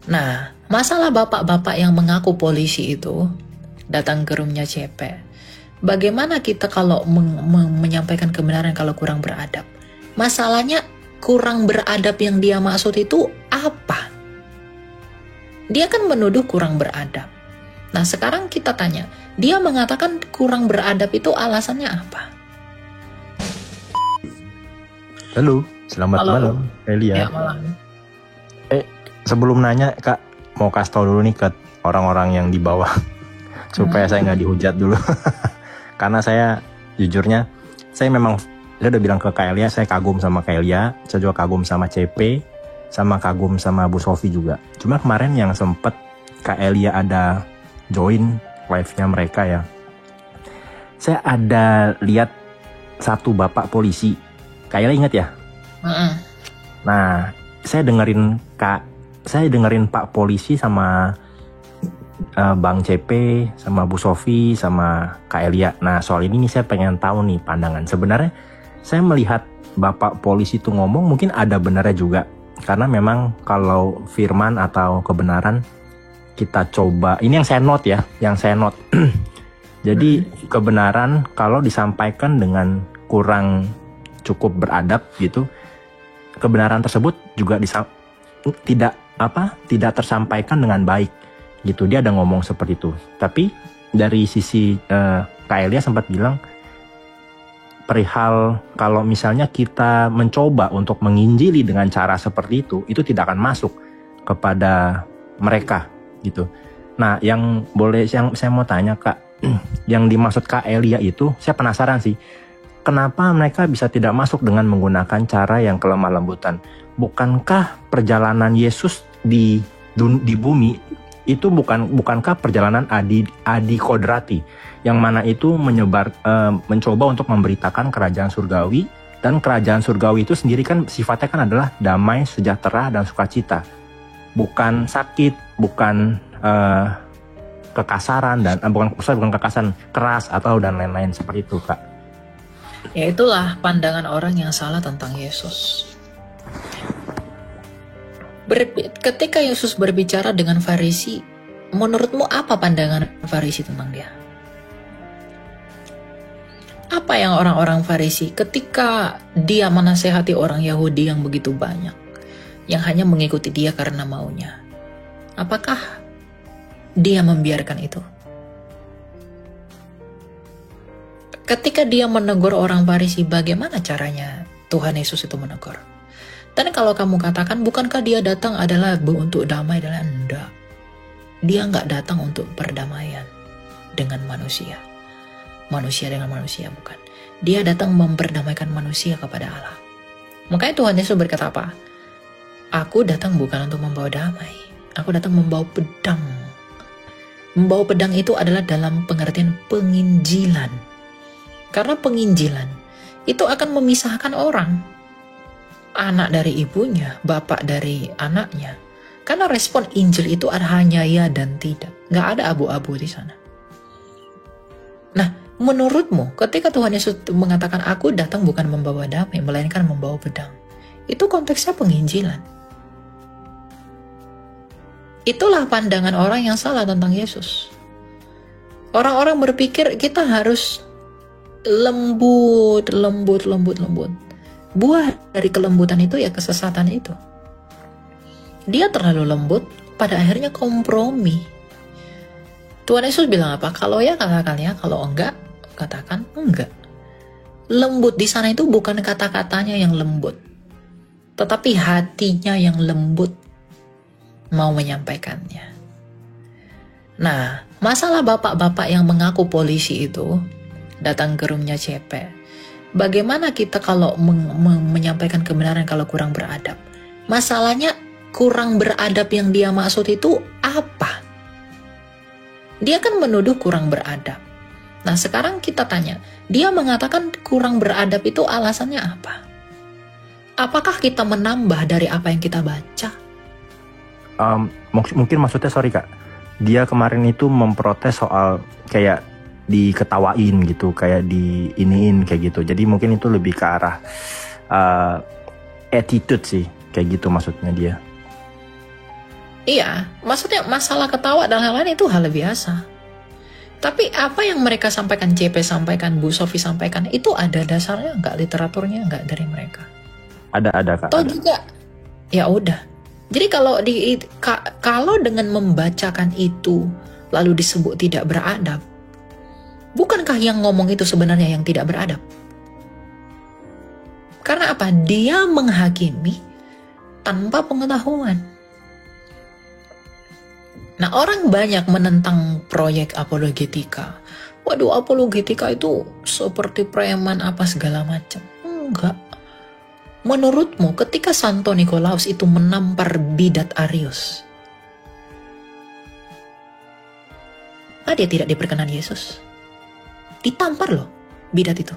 Nah, masalah bapak-bapak yang mengaku polisi itu datang ke roomnya CP. Bagaimana kita kalau menyampaikan kebenaran kalau kurang beradab? Masalahnya kurang beradab yang dia maksud itu apa? Dia kan menuduh kurang beradab. Nah, sekarang kita tanya, dia mengatakan kurang beradab itu alasannya apa? Halo, selamat malam, Elia. Ya, malam. Sebelum nanya, Kak, mau kasih tau dulu nih ke orang-orang yang di bawah supaya saya nggak dihujat dulu. Karena saya jujurnya, saya udah bilang ke Kak Elia, saya kagum sama Kak Elia, saya juga kagum sama CP, sama kagum sama Bu Sofi juga. Cuma kemarin yang sempet Kak Elia ada join live-nya mereka ya, saya ada lihat satu bapak polisi. Kak Elia ingat ya? Nah, saya dengerin Pak polisi sama Bang CP, sama Bu Sofi, sama Kak Elia. Nah, soal ini nih saya pengen tahu nih pandangan. Sebenarnya saya melihat Bapak polisi itu ngomong mungkin ada benarnya juga. Karena memang kalau firman atau kebenaran kita coba, ini yang saya note ya, Jadi kebenaran kalau disampaikan dengan kurang cukup beradab gitu, kebenaran tersebut juga tidak tersampaikan dengan baik gitu. Dia ada ngomong seperti itu. Tapi dari sisi Kak Elia sempat bilang perihal kalau misalnya kita mencoba untuk menginjili dengan cara seperti itu tidak akan masuk kepada mereka gitu. Nah, yang saya mau tanya Kak, yang dimaksud Kak Elia itu saya penasaran sih. Kenapa mereka bisa tidak masuk dengan menggunakan cara yang kelemah lembutan? Bukankah perjalanan Yesus di bumi itu bukankah perjalanan adi kodrati, yang mana itu mencoba untuk memberitakan kerajaan surgawi, dan kerajaan surgawi itu sendiri kan sifatnya kan adalah damai, sejahtera, dan sukacita, bukan sakit, bukan kekasaran dan bukan kekasaran, keras atau dan lain-lain seperti itu, Kak. Ya, itulah pandangan orang yang salah tentang Yesus. Ketika Yesus berbicara dengan Farisi, menurutmu apa pandangan Farisi tentang dia? Apa yang orang-orang Farisi ketika dia menasehati orang Yahudi yang begitu banyak, yang hanya mengikuti dia karena maunya? Apakah dia membiarkan itu? Ketika dia menegur orang Farisi, bagaimana caranya Tuhan Yesus itu menegur? Dan kalau kamu katakan, bukankah dia datang adalah untuk damai? Enggak. Dia nggak datang untuk perdamaian dengan manusia. Manusia dengan manusia, bukan. Dia datang memperdamaikan manusia kepada Allah. Makanya Tuhan Yesus berkata apa? Aku datang bukan untuk membawa damai. Aku datang membawa pedang. Membawa pedang itu adalah dalam pengertian penginjilan. Karena penginjilan itu akan memisahkan orang. Anak dari ibunya, bapak dari anaknya. Karena respon Injil itu hanya ya dan tidak. Nggak ada abu-abu di sana. Nah, menurutmu ketika Tuhan Yesus mengatakan aku datang bukan membawa damai, melainkan membawa pedang, itu konteksnya penginjilan. Itulah pandangan orang yang salah tentang Yesus. Orang-orang berpikir kita harus lembut. Buah dari kelembutan itu ya kesesatan itu. Dia terlalu lembut, pada akhirnya kompromi. Tuhan Yesus bilang apa? Kalau ya katakan ya, kalau enggak katakan enggak. Lembut di sana itu bukan kata-katanya yang lembut, tetapi hatinya yang lembut mau menyampaikannya. Nah, masalah bapak-bapak yang mengaku polisi itu datang ke roomnya CP. Bagaimana kita kalau menyampaikan kebenaran kalau kurang beradab? Masalahnya kurang beradab yang dia maksud itu apa? Dia kan menuduh kurang beradab. Nah, sekarang kita tanya, dia mengatakan kurang beradab itu alasannya apa? Apakah kita menambah dari apa yang kita baca? Mungkin maksudnya, sorry Kak, dia kemarin itu memprotes soal kayak diketawain gitu, kayak diiniin kayak gitu. Jadi mungkin itu lebih ke arah attitude sih, kayak gitu maksudnya dia. Iya, maksudnya masalah ketawa dan lain-lain itu hal biasa. Tapi apa yang mereka sampaikan, CP sampaikan, Bu Sofi sampaikan, itu ada dasarnya nggak, literaturnya nggak dari mereka? Ada Kak. Toh Ada. juga, ya udah. Jadi kalau dengan membacakan itu lalu disebut tidak beradab, bukankah yang ngomong itu sebenarnya yang tidak beradab? Karena apa? Dia menghakimi tanpa pengetahuan. Nah, orang banyak menentang proyek apologetika. Waduh, apologetika itu seperti preman apa segala macam. Enggak. Menurutmu ketika Santo Nikolaus itu menampar bidat Arius, dia tidak diperkenan Yesus? Ditampar loh bidat itu.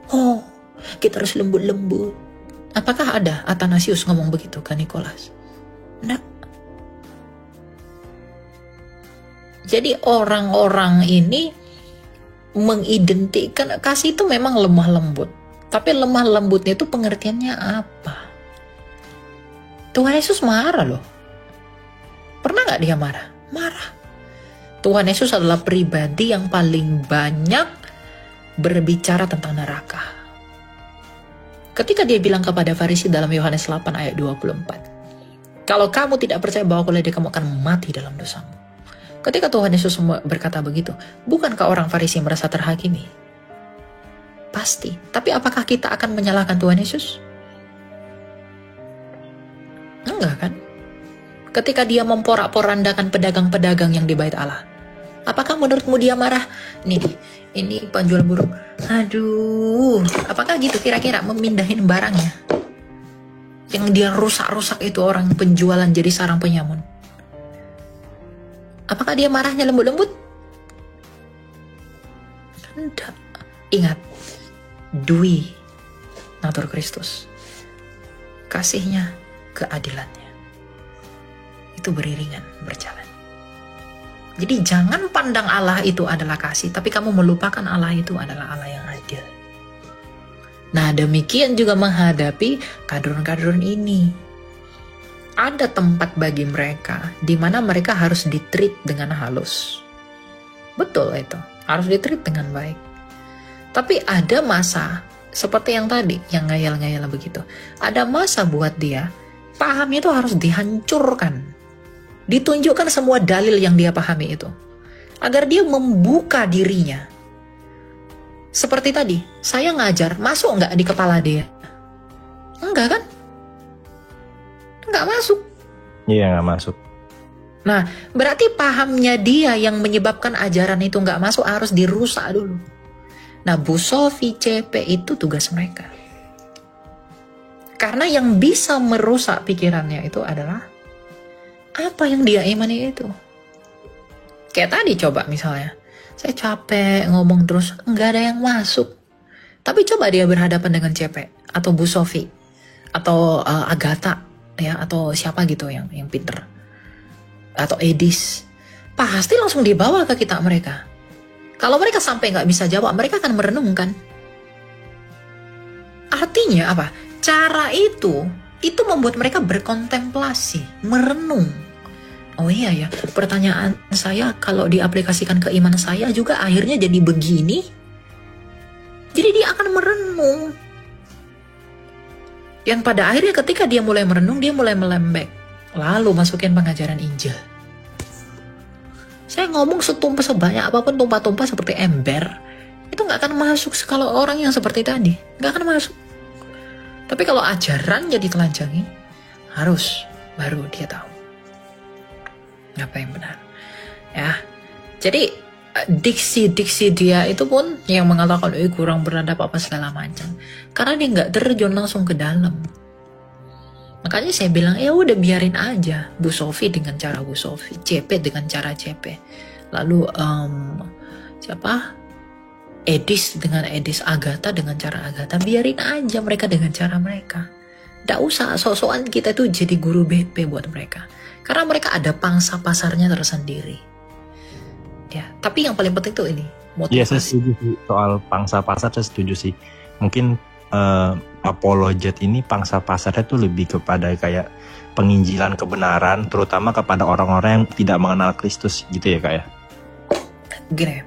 Oh, kita harus lembut-lembut. Apakah ada Athanasius ngomong begitu ke Nikolaus? Enggak. Jadi orang-orang ini mengidentikan kasih itu memang lemah lembut. Tapi lemah lembutnya itu pengertiannya apa? Tuhan Yesus marah loh. Pernah gak dia marah? Marah. Tuhan Yesus adalah pribadi yang paling banyak berbicara tentang neraka. Ketika dia bilang kepada Farisi dalam Yohanes 8 ayat 24, kalau kamu tidak percaya bahwa kamu akan mati dalam dosamu. Ketika Tuhan Yesus berkata begitu, bukankah orang Farisi merasa terhakimi? Pasti. Tapi apakah kita akan menyalahkan Tuhan Yesus? Enggak kan? Ketika dia memporak-porandakan pedagang-pedagang yang di bait Allah, apakah menurutmu dia marah? Ini penjual burung. Aduh, apakah gitu kira-kira memindahin barangnya? Yang dia rusak-rusak itu orang penjualan jadi sarang penyamun. Apakah dia marahnya lembut-lembut? Tidak. Ingat, Dui natur Kristus, kasihnya, keadilannya, itu beriringan, berjalan. Jadi jangan pandang Allah itu adalah kasih, tapi kamu melupakan Allah itu adalah Allah yang adil. Nah, demikian juga menghadapi kadrun-kadrun ini. Ada tempat bagi mereka di mana mereka harus ditreat dengan halus. Betul itu, harus ditreat dengan baik. Tapi ada masa seperti yang tadi, yang ngayal-ngayal begitu. Ada masa buat dia, pahamnya itu harus dihancurkan. Ditunjukkan semua dalil yang dia pahami itu. Agar dia membuka dirinya. Seperti tadi, saya ngajar, masuk nggak di kepala dia? Enggak kan? Nggak masuk. Iya, nggak masuk. Nah, berarti pahamnya dia yang menyebabkan ajaran itu nggak masuk harus dirusak dulu. Nah, Bu Sofi, CP itu tugas mereka. Karena yang bisa merusak pikirannya itu adalah apa yang dia imani itu. Kayak tadi coba misalnya, saya capek ngomong terus, nggak ada yang masuk. Tapi coba dia berhadapan dengan CP atau Bu Sofi atau Agatha, ya, atau siapa gitu yang pinter, atau Edis, pasti langsung dibawa ke kitab mereka. Kalau mereka sampai nggak bisa jawab, mereka akan merenungkan. Artinya apa? Cara itu membuat mereka berkontemplasi, merenung. Oh iya ya, pertanyaan saya kalau diaplikasikan ke iman saya juga akhirnya jadi begini. Jadi dia akan merenung. Yang pada akhirnya ketika dia mulai merenung, dia mulai melembek. Lalu masukin pengajaran Injil. Saya ngomong setumpah sebanyak apapun, tumpah-tumpah seperti ember, itu gak akan masuk kalau orang yang seperti tadi. Gak akan masuk. Tapi kalau ajaran jadi telanjangi, harus baru dia tahu apa yang benar. Ya, jadi diksi-diksi dia itu pun yang mengatakan kurang beradab apa segala macam, karena dia nggak terjun langsung ke dalam. Makanya saya bilang ya udah biarin aja Bu Sofi dengan cara Bu Sofi, CP dengan cara CP, lalu Edis dengan Edis, Agatha dengan cara Agatha, biarin aja mereka dengan cara mereka. Nggak usah sok-sokan kita tuh jadi guru BP buat mereka, karena mereka ada pangsa pasarnya tersendiri. Ya, tapi yang paling penting tuh ini motivasi. Iya, saya setuju sih. Soal pangsa pasar saya setuju sih. Mungkin apologet ini pangsa pasarnya tuh lebih kepada kayak penginjilan kebenaran, terutama kepada orang-orang yang tidak mengenal Kristus gitu ya Kak ya? Gini,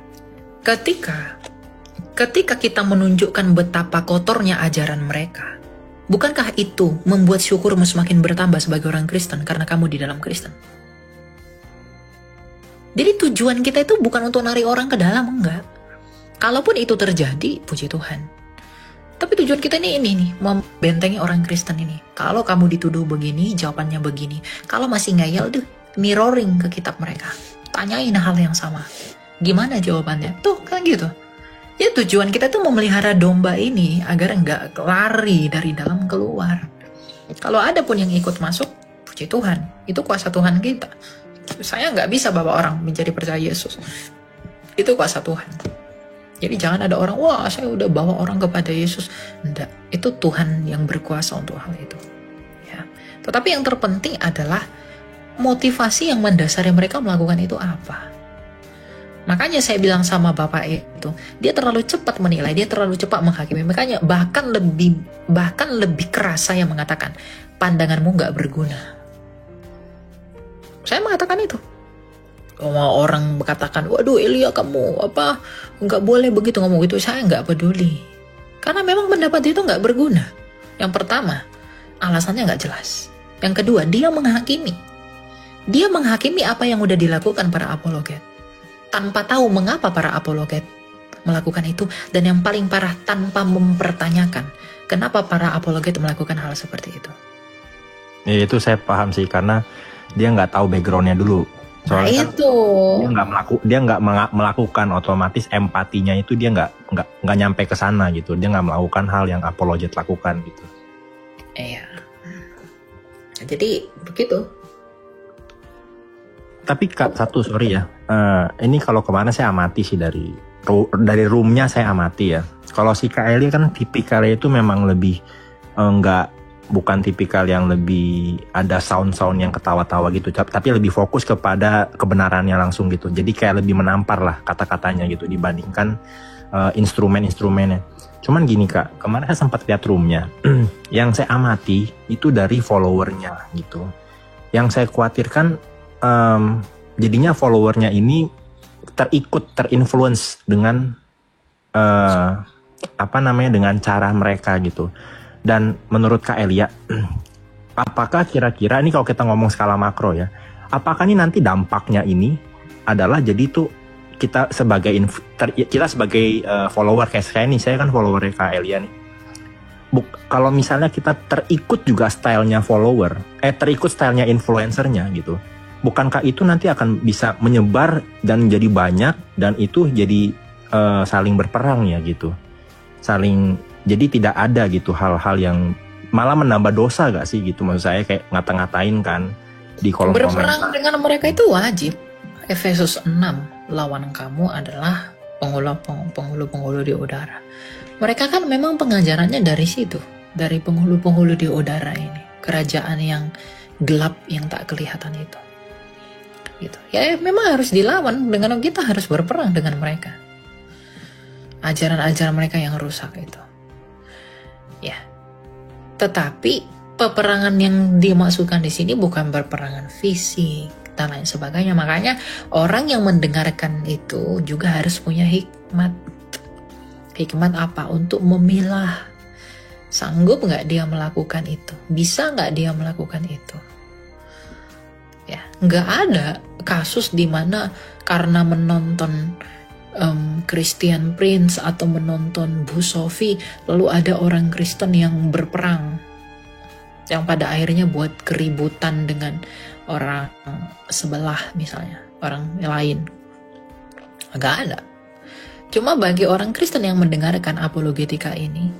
ketika kita menunjukkan betapa kotornya ajaran mereka, bukankah itu membuat syukurmu semakin bertambah sebagai orang Kristen karena kamu di dalam Kristen? Jadi tujuan kita itu bukan untuk narik orang ke dalam, enggak. Kalaupun itu terjadi, puji Tuhan. Tapi tujuan kita ini nih, membentengi orang Kristen ini. Kalau kamu dituduh begini, jawabannya begini. Kalau masih ngeyel, mirroring ke kitab mereka. Tanyain hal yang sama. Gimana jawabannya? Tuh, kan gitu. Ya tujuan kita tuh memelihara domba ini agar nggak lari dari dalam keluar. Kalau ada pun yang ikut masuk, puji Tuhan. Itu kuasa Tuhan kita. Saya nggak bisa bawa orang menjadi percaya Yesus. Itu kuasa Tuhan. Jadi jangan ada orang, wah saya udah bawa orang kepada Yesus. Enggak, itu Tuhan yang berkuasa untuk hal itu. Ya. Tetapi yang terpenting adalah motivasi yang mendasari mereka melakukan itu apa. Makanya saya bilang sama Bapak itu, dia terlalu cepat menilai, dia terlalu cepat menghakimi. Makanya bahkan lebih keras saya mengatakan, pandanganmu nggak berguna. Saya mengatakan itu. Orang berkatakan, waduh Elia kamu nggak boleh begitu ngomong gitu. Saya nggak peduli, karena memang pendapat itu nggak berguna. Yang pertama, alasannya nggak jelas. Yang kedua, dia menghakimi apa yang udah dilakukan para apologet tanpa tahu mengapa para apologet melakukan itu, dan yang paling parah tanpa mempertanyakan kenapa para apologet melakukan hal seperti itu. Ya, itu saya paham sih, karena dia nggak tahu backgroundnya dulu. Soalnya itu dia nggak melakukan, otomatis empatinya itu dia nggak nyampe ke sana gitu. Dia nggak melakukan hal yang apologet lakukan gitu. Iya. Jadi begitu. Tapi Kak, sorry ya. Ini kalau kemana saya amati sih dari roomnya saya amati ya. Kalau si Kak Eli kan tipikalnya itu memang lebih bukan tipikal yang lebih ada sound-sound yang ketawa-tawa gitu, tapi lebih fokus kepada kebenarannya langsung gitu. Jadi kayak lebih menampar lah kata-katanya gitu dibandingkan instrumen-instrumennya. Cuman gini Kak, kemarin saya sempat lihat roomnya. Yang saya amati itu dari followernya gitu. Yang saya khawatirkan jadinya followernya ini terinfluence dengan dengan cara mereka gitu. Dan menurut Kak Elia, apakah kira-kira ini kalau kita ngomong skala makro ya, apakah ini nanti dampaknya ini adalah jadi tuh kita sebagai follower kayak saya nih, saya kan followernya Kak Elia nih. Kalau misalnya kita terikut juga stylenya terikut stylenya influencernya gitu, bukankah itu nanti akan bisa menyebar dan jadi banyak, dan itu jadi saling berperang ya gitu, jadi tidak ada gitu hal-hal yang malah menambah dosa gak sih gitu, maksud saya kayak ngata-ngatain kan di kolom komentar. Berperang dengan mereka itu wajib. Efesus 6, lawan kamu adalah penghulu-penghulu di udara. Mereka kan memang pengajarannya dari situ, dari penghulu-penghulu di udara ini, kerajaan yang gelap yang tak kelihatan itu. Gitu. Ya memang harus dilawan, dengan kita harus berperang dengan mereka. Ajaran-ajaran mereka yang rusak itu. Ya, tetapi peperangan yang dimaksudkan di sini bukan peperangan fisik dan lain sebagainya. Makanya orang yang mendengarkan itu juga harus punya hikmat. Hikmat apa? Untuk memilah. Sanggup nggak dia melakukan itu? Bisa nggak dia melakukan itu? Ya, nggak ada kasus di mana karena menonton Christian Prince atau menonton Bu Sophie lalu ada orang Kristen yang berperang, yang pada akhirnya buat keributan dengan orang sebelah misalnya, orang lain. Nggak ada. Cuma bagi orang Kristen yang mendengarkan apologetika ini,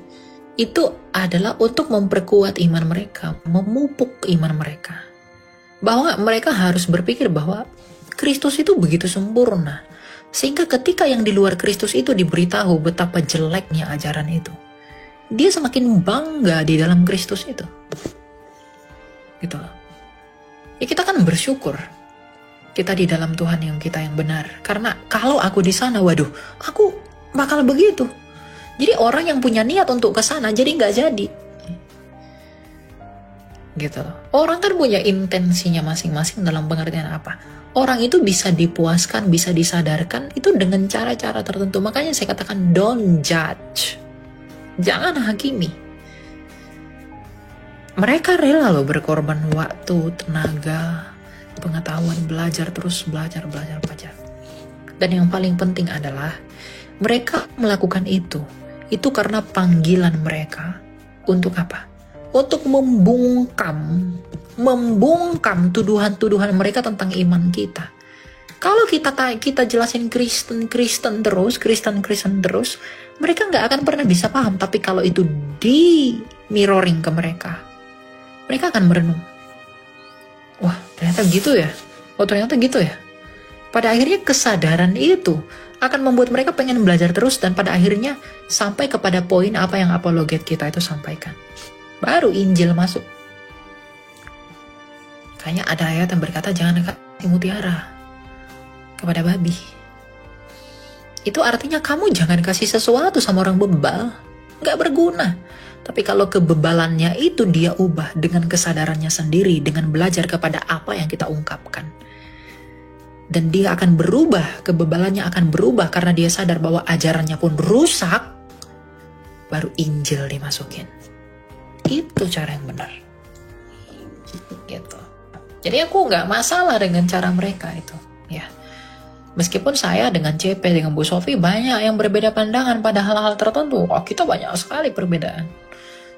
itu adalah untuk memperkuat iman mereka, memupuk iman mereka, bahwa mereka harus berpikir bahwa Kristus itu begitu sempurna, sehingga ketika yang di luar Kristus itu diberitahu betapa jeleknya ajaran itu, dia semakin bangga di dalam Kristus itu. Gitu loh. Ya kita kan bersyukur kita di dalam Tuhan yang benar. Karena kalau aku di sana, waduh, aku bakal begitu. Jadi orang yang punya niat untuk ke sana jadi nggak jadi. Gitu loh. Orang kan punya intensinya masing-masing dalam pengertian apa. Orang itu bisa dipuaskan, bisa disadarkan itu dengan cara-cara tertentu. Makanya saya katakan don't judge. Jangan hakimi. Mereka rela loh berkorban waktu, tenaga, pengetahuan, belajar. Dan yang paling penting adalah mereka melakukan itu karena panggilan mereka untuk apa? Untuk membungkam tuduhan-tuduhan mereka tentang iman kita. Kalau kita jelasin Kristen terus, mereka nggak akan pernah bisa paham. Tapi kalau itu di mirroring ke mereka akan merenung. Wah, ternyata gitu ya. Oh, ternyata gitu ya. Pada akhirnya kesadaran itu akan membuat mereka pengen belajar terus dan pada akhirnya sampai kepada poin apa yang apologet kita itu sampaikan. Baru Injil masuk. Kayaknya ada ayat yang berkata jangan kasih mutiara kepada babi. Itu artinya kamu jangan kasih sesuatu sama orang bebal. Nggak berguna. Tapi kalau kebebalannya itu dia ubah dengan kesadarannya sendiri, dengan belajar kepada apa yang kita ungkapkan. Dan dia akan berubah, kebebalannya akan berubah karena dia sadar bahwa ajarannya pun rusak, baru Injil dimasukin. Itu cara yang benar. Gitu. Jadi aku nggak masalah dengan cara mereka itu. Ya. Meskipun saya dengan CP, dengan Bu Sofi banyak yang berbeda pandangan pada hal-hal tertentu. Oh, kita banyak sekali perbedaan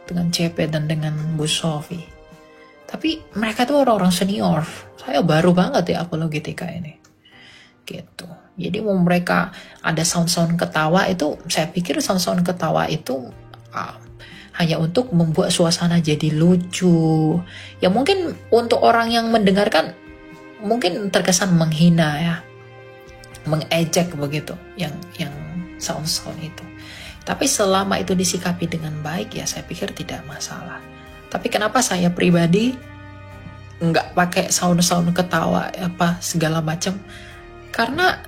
dengan CP dan dengan Bu Sofi. Tapi mereka itu orang-orang senior. Saya baru banget ya apologetika ini. Gitu. Jadi mau mereka ada sound-sound ketawa itu, saya pikir sound-sound ketawa itu hanya untuk membuat suasana jadi lucu. Ya mungkin untuk orang yang mendengarkan mungkin terkesan menghina ya, mengejek begitu yang sound-sound itu. Tapi selama itu disikapi dengan baik ya saya pikir tidak masalah. Tapi kenapa saya pribadi nggak pakai sound-sound ketawa apa segala macam? Karena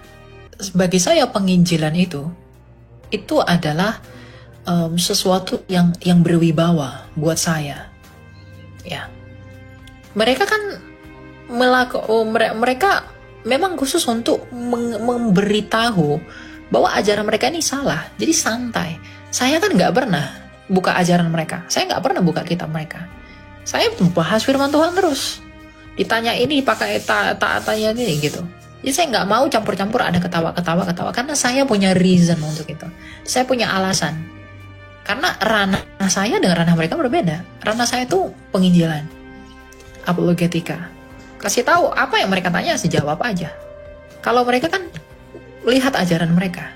bagi saya penginjilan itu adalah sesuatu yang berwibawa buat saya. Ya, mereka kan mereka memang khusus untuk memberitahu bahwa ajaran mereka ini salah. Jadi santai. Saya kan nggak pernah buka ajaran mereka. Saya nggak pernah buka kitab mereka. Saya bahas firman Tuhan terus. Ditanya ini pakai tanya ini gitu. Jadi saya nggak mau campur-campur ada ketawa karena saya punya reason untuk itu. Saya punya alasan. Karena ranah saya dengan ranah mereka berbeda. Ranah saya itu penginjilan, apologetika. Kasih tahu apa yang mereka tanya, sejawab aja. Kalau mereka kan lihat ajaran mereka,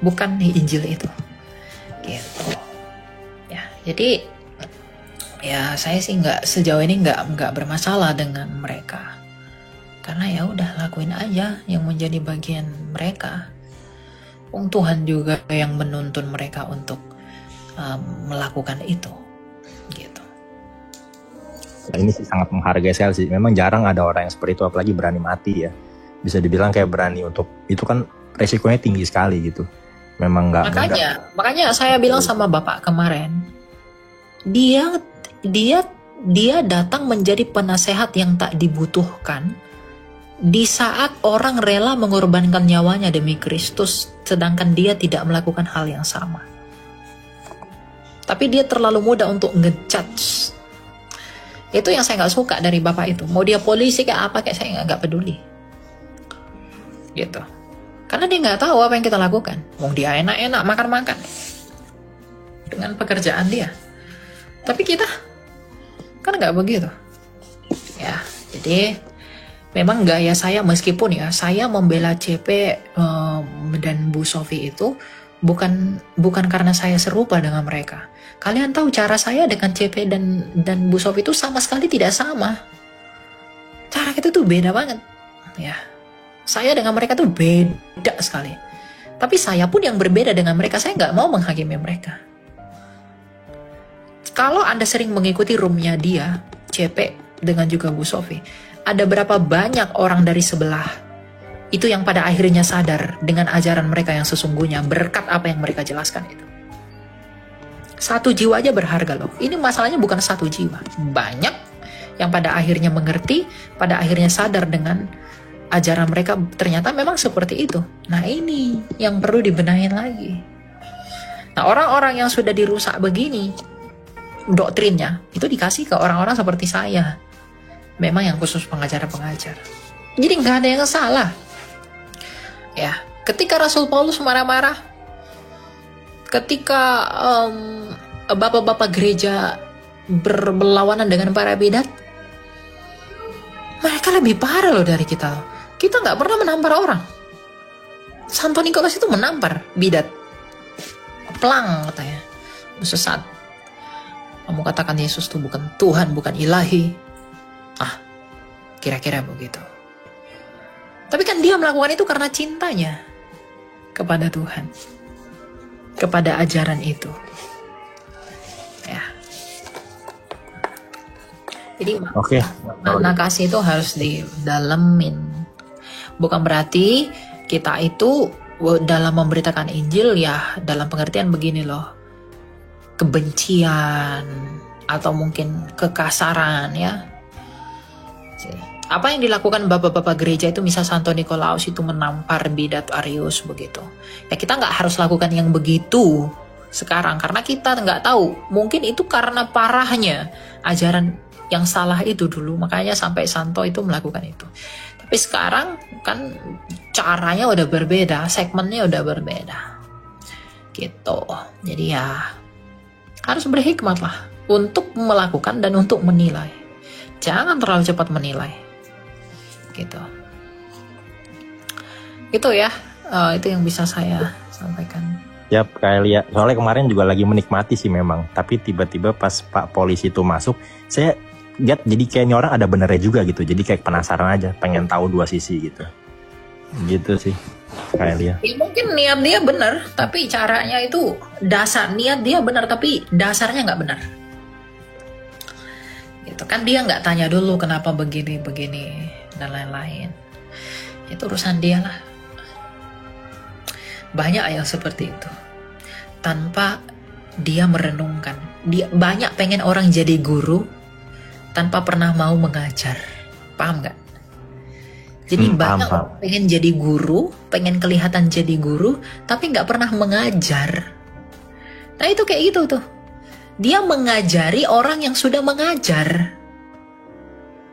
bukan di Injil itu. Gitu. Ya, jadi ya saya sih sejauh ini nggak bermasalah dengan mereka. Karena ya udah lakuin aja yang menjadi bagian mereka. Tuhan juga yang menuntun mereka untuk melakukan itu, gitu. Ini sih sangat menghargai sekali sih. Memang jarang ada orang yang seperti itu, apalagi berani mati ya. Bisa dibilang kayak berani untuk itu kan resikonya tinggi sekali gitu. Memang nggak. Makanya saya bilang sama Bapak kemarin, dia datang menjadi penasehat yang tak dibutuhkan. Di saat orang rela mengorbankan nyawanya demi Kristus, sedangkan dia tidak melakukan hal yang sama. Tapi dia terlalu mudah untuk ngejudge. Itu yang saya nggak suka dari Bapak itu. Mau dia polisi kayak apa kayak saya nggak peduli. Gitu. Karena dia nggak tahu apa yang kita lakukan. Mau dia enak-enak makan-makan dengan pekerjaan dia. Tapi kita kan nggak begitu. Ya, jadi memang gaya saya meskipun ya saya membela CP dan Bu Sofi itu bukan karena saya serupa dengan mereka. Kalian tahu cara saya dengan CP dan Bu Sofi itu sama sekali tidak sama. Cara kita tuh beda banget. Ya, saya dengan mereka tuh beda sekali. Tapi saya pun yang berbeda dengan mereka. Saya nggak mau menghakimi mereka. Kalau Anda sering mengikuti roomnya dia, CP dengan juga Bu Sofi, ada berapa banyak orang dari sebelah itu yang pada akhirnya sadar dengan ajaran mereka yang sesungguhnya berkat apa yang mereka jelaskan itu. Satu jiwa aja berharga loh. Ini masalahnya bukan satu jiwa. Banyak yang pada akhirnya mengerti, pada akhirnya sadar dengan ajaran mereka ternyata memang seperti itu. Nah ini yang perlu dibenahin lagi. Nah orang-orang yang sudah dirusak begini doktrinnya, itu dikasih ke orang-orang seperti saya. Memang yang khusus pengajar-pengajar. Jadi nggak ada yang salah. Ya, ketika Rasul Paulus marah-marah, ketika bapak-bapak gereja berlawanan dengan para bidat, mereka lebih parah loh dari kita. Kita nggak pernah menampar orang. Santo Nikolas itu menampar bidat. Pelang katanya, sesat. Kamu katakan Yesus itu bukan Tuhan, bukan ilahi. Kira-kira begitu. Tapi kan dia melakukan itu karena cintanya kepada Tuhan, kepada ajaran itu. Ya. Jadi makna kasih itu harus didalemin. Bukan berarti kita itu dalam memberitakan Injil ya dalam pengertian begini loh, kebencian atau mungkin kekasaran ya. Apa yang dilakukan bapak-bapak gereja itu, misal Santo Nikolaus itu menampar bidat Arius begitu. Ya kita nggak harus lakukan yang begitu sekarang karena kita nggak tahu. Mungkin itu karena parahnya ajaran yang salah itu dulu, makanya sampai Santo itu melakukan itu. Tapi sekarang kan caranya udah berbeda, segmennya udah berbeda. Gitu. Jadi ya harus berhikmat lah untuk melakukan dan untuk menilai. Jangan terlalu cepat menilai. Gitu. Itu ya, itu yang bisa saya sampaikan. Yap, Kak Elia. Soalnya kemarin juga lagi menikmati sih memang. Tapi tiba-tiba pas Pak Polisi itu masuk, saya lihat jadi kayaknya orang ada benernya juga gitu. Jadi kayak penasaran aja, pengen tahu dua sisi gitu. Gitu sih, Kak Elia. Ya, mungkin niat dia benar, tapi caranya itu niat dia benar, tapi dasarnya nggak benar. Gitu kan dia nggak tanya dulu kenapa begini dan lain-lain. Itu urusan dia lah. Banyak yang seperti itu. Tanpa dia merenungkan. Dia banyak pengen orang jadi guru tanpa pernah mau mengajar. Paham nggak? Jadi banyak orang pengen jadi guru, pengen kelihatan jadi guru, tapi nggak pernah mengajar. Nah itu kayak gitu tuh. Dia mengajari orang yang sudah mengajar.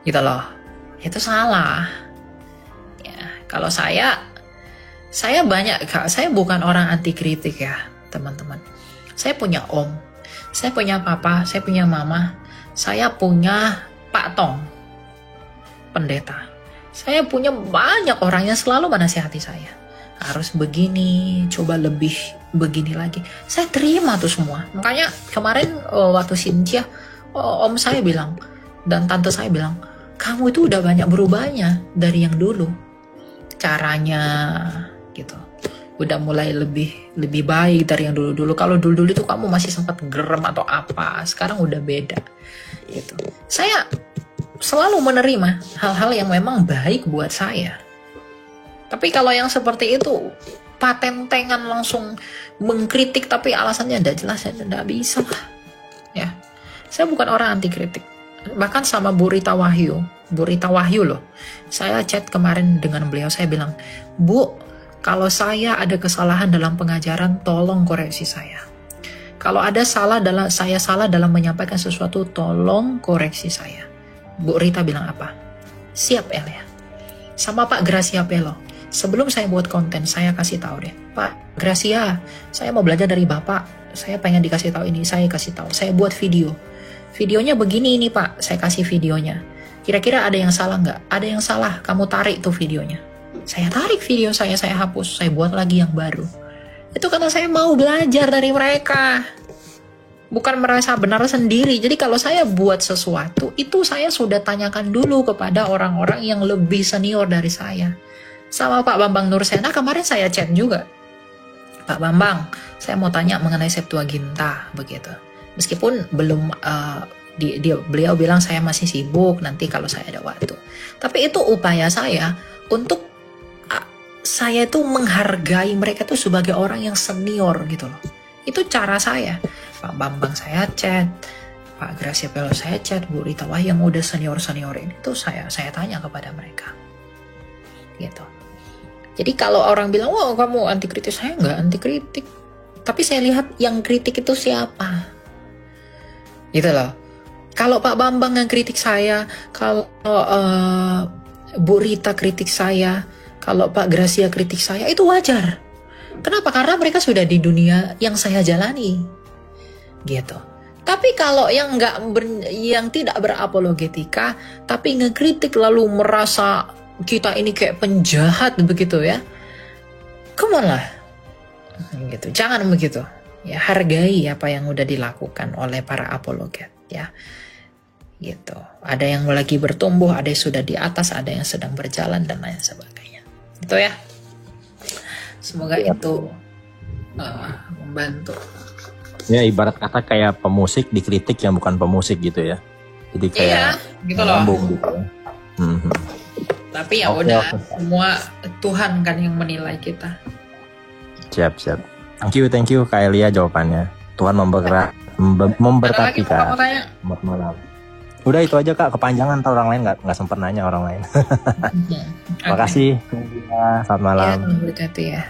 Gitu loh. Itu salah. Ya, kalau saya bukan orang anti kritik ya, teman-teman. Saya punya om, saya punya papa, saya punya mama, saya punya Pak Tong, pendeta. Saya punya banyak orang yang selalu menasihati saya. Harus begini, coba lebih begini lagi. Saya terima tuh semua. Makanya kemarin waktu Cynthia, om saya bilang, dan tante saya bilang, kamu itu udah banyak berubahnya dari yang dulu. Caranya gitu. Udah mulai lebih baik dari yang dulu-dulu. Kalau dulu-dulu itu kamu masih sempat gerem atau apa, sekarang udah beda. Gitu. Saya selalu menerima hal-hal yang memang baik buat saya. Tapi kalau yang seperti itu, patentengan langsung mengkritik tapi alasannya tidak jelas, ya tidak bisa lah. Ya, saya bukan orang anti kritik. Bahkan sama Bu Rita Wahyu loh. Saya chat kemarin dengan beliau, saya bilang, Bu, kalau saya ada kesalahan dalam pengajaran, tolong koreksi saya. Kalau saya salah dalam menyampaikan sesuatu, tolong koreksi saya. Bu Rita bilang apa? Siap Elia. Sama Pak Gracia Pelo. Sebelum saya buat konten, saya kasih tahu deh, Pak Gracia, saya mau belajar dari Bapak. Saya pengen dikasih tahu ini, saya kasih tahu. Saya buat video. Videonya begini ini Pak, saya kasih videonya. Kira-kira ada yang salah nggak? Ada yang salah, kamu tarik tuh videonya. Saya tarik video saya hapus, saya buat lagi yang baru. Itu karena saya mau belajar dari mereka. Bukan merasa benar sendiri. Jadi kalau saya buat sesuatu, itu saya sudah tanyakan dulu kepada orang-orang yang lebih senior dari saya. Sama Pak Bambang Nursena kemarin saya chat juga. Pak Bambang, saya mau tanya mengenai Septuaginta, begitu. Meskipun belum, beliau bilang saya masih sibuk, nanti kalau saya ada waktu. Tapi itu upaya saya untuk saya itu menghargai mereka tuh sebagai orang yang senior gitu loh. Itu cara saya. Pak Bambang saya chat, Pak Gracia Pelo saya chat, Bu Rita, wah yang udah senior ini tuh saya tanya kepada mereka, gitu. Jadi kalau orang bilang, wah kamu anti kritik, saya nggak anti kritik, tapi saya lihat yang kritik itu siapa, gitu loh. Kalau Pak Bambang yang kritik saya, kalau Bu Rita kritik saya, kalau Pak Gracia kritik saya, itu wajar. Kenapa? Karena mereka sudah di dunia yang saya jalani, gitu. Tapi kalau yang yang tidak berapologetika, tapi ngekritik lalu merasa kita ini kayak penjahat begitu ya, come on lah, gitu. Jangan begitu. Ya, hargai apa yang udah dilakukan oleh para apologet, ya. Gitu. Ada yang lagi bertumbuh, ada yang sudah di atas, ada yang sedang berjalan dan lain sebagainya. Itu ya. Semoga itu membantu. Ya ibarat kata kayak pemusik dikritik yang bukan pemusik gitu ya. Jadi kayak gitu loh. Gitu ya. Tapi ya udah, semua Tuhan kan yang menilai kita. Siap. Thank you Kak Elia jawabannya. Tuhan memberkati Kak. Selamat malam. Udah itu aja Kak, kepanjangan, orang lain nggak sempat nanya orang lain. Makasih. Selamat malam. Ya, memberkati ya.